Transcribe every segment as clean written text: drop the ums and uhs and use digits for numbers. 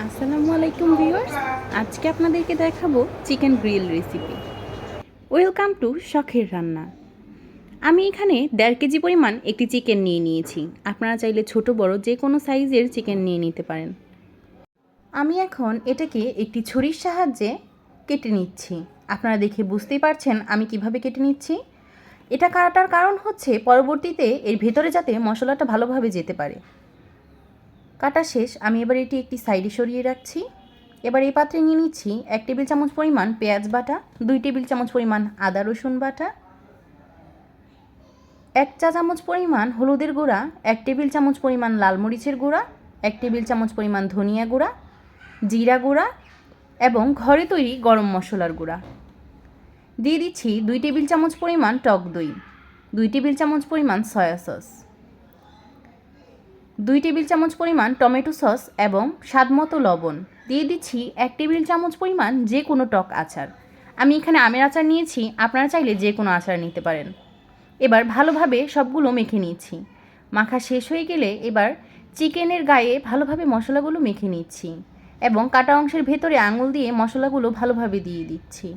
আসসালামু আলাইকুম ভিউয়ার্স, আজকে আপনাদেরকে দেখাবো chicken grill recipe. Welcome to শখের রান্না। আমি এখানে 1.5 কেজি পরিমাণ একটি চিকেন নিয়ে নিয়েছি। আপনারা চাইলে ছোট বড় যে কোনো সাইজের চিকেন নিয়ে নিতে পারেন। আমি এখন এটাকে একটি ছুরির সাহায্যে কেটে নিচ্ছি। আপনারা দেখে বুঝতেই পারছেন আমি কিভাবে কেটে নিচ্ছি। এটা কাটার কারণ হচ্ছে পরবর্তীতে এর ভেতরে যাতে মশলাটা ভালোভাবে যেতে পারে। কাটা শেষ। আমি এবার এটি একটি সাইডে সরিয়ে রাখছি। এবার এই পাত্রে নিয়ে নিচ্ছি 1 টেবিল চামচ পরিমাণ পেঁয়াজ বাটা, 2 টেবিল চামচ পরিমাণ আদা রসুন বাটা, 1 চা চামচ পরিমাণ হলুদের গুঁড়া, 1 টেবিল চামচ পরিমাণ লাল মরিচের গুঁড়া, 1 টেবিল চামচ পরিমাণ ধনিয়া গুঁড়া, জিরা গুঁড়া এবং ঘরে তৈরি গরম মশলার গুঁড়া। দিয়ে দিচ্ছি 2 টেবিল চামচ পরিমাণ টক দই, 2 টেবিল চামচ পরিমাণ সয়া সস, 2 টেবিল চামচ পরিমাণ টমেটো সস এবং স্বাদমতো লবণ। দিয়ে দিচ্ছি 1 টেবিল চামচ পরিমাণ যে কোনো টক আচার। আমি এখানে আমের আচার নিয়েছি, আপনারা চাইলে যে কোনো আচার নিতে পারেন। এবার ভালোভাবে সবগুলো মেখে নিচ্ছি। মাখা শেষ হয়ে গেলে এবার চিকেনের গায়ে ভালোভাবে মশলাগুলো মেখে নিচ্ছি এবং কাটা অংশের ভেতরে আঙুল দিয়ে মশলাগুলো ভালোভাবে দিয়ে দিচ্ছি।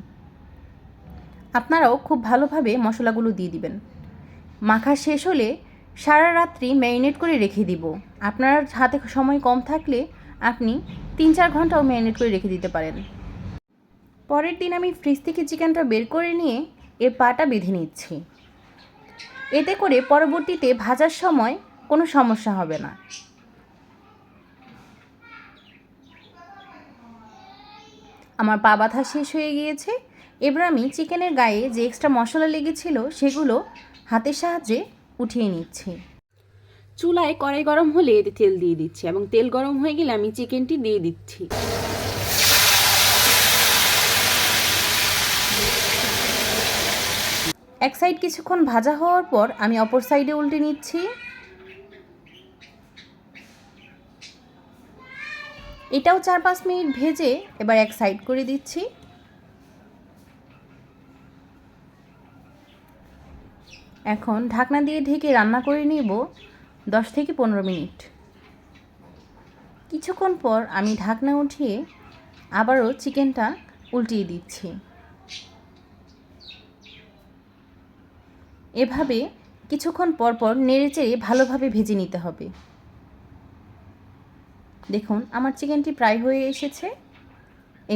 আপনারাও খুব ভালোভাবে মশলাগুলো দিয়ে দিবেন। মাখা শেষ হলে সারা রাত্রি ম্যারিনেট করে রেখে দিব। আপনার হাতে সময় কম থাকলে আপনি 3-4 ঘন্টাও ম্যারিনেট করে রেখে দিতে পারেন। পরের দিন আমি ফ্রিজ থেকে চিকেনটা বের করে নিয়ে এর পাটা বেঁধে নিচ্ছি। এতে করে পরবর্তীতে ভাজার সময় কোনো সমস্যা হবে না। আমার পা বাঁধা শেষ হয়ে গিয়েছে। এবার আমি চিকেনের গায়ে যে এক্সট্রা মশলা লেগেছিল সেগুলো হাতের সাহায্যে উঠিয়ে নিচ্ছি। চুলায় কড়াই গরম হলে এতে তেল দিয়ে দিচ্ছি এবং তেল গরম হয়ে গেলে আমি চিকেনটি দিয়ে দিচ্ছি। এক সাইড কিছুক্ষণ ভাজা হওয়ার পর আমি অপর সাইডে উল্টে নিচ্ছি। এটাও 4-5 মিনিট ভেজে এবার এক সাইড করে দিচ্ছি। এখন ঢাকনা দিয়ে ঢেকে রান্না করে নেব 10 থেকে 15 মিনিট। কিছুক্ষণ পর আমি ঢাকনা উঠিয়ে আবারও চিকেনটা উল্টিয়ে দিচ্ছি। এভাবে কিছুক্ষণ পর পর নেড়েচেড়ে ভালোভাবে ভেজে নিতে হবে। দেখুন আমার চিকেনটি প্রায় হয়ে এসেছে।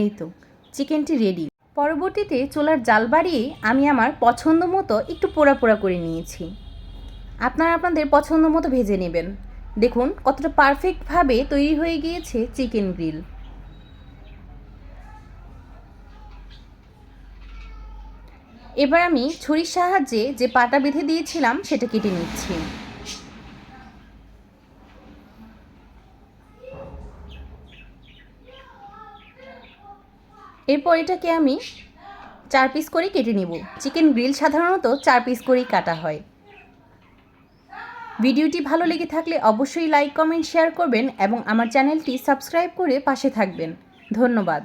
এই তো চিকেনটি রেডি। পরবর্তীতে চুলার জাল বাড়িয়ে আমি আমার পছন্দ মতো একটু পোড়া পোড়া করে নিয়েছি। আপনারা আপনাদের পছন্দ মতো ভেজে নেবেন। দেখুন কতটা পারফেক্টভাবে তৈরি হয়ে গিয়েছে চিকেন গ্রিল। এবার আমি ছুরির সাহায্যে যে পাটা বেঁধে দিয়েছিলাম সেটা কেটে নিচ্ছি। এরপর এটাকে আমি 4 পিস করে কেটে নেব। চিকেন গ্রিল সাধারণত 4 পিস করেই কাটা হয়। ভিডিওটি ভালো লেগে থাকলে অবশ্যই লাইক, কমেন্ট, শেয়ার করবেন এবং আমার চ্যানেলটি সাবস্ক্রাইব করে পাশে থাকবেন। ধন্যবাদ।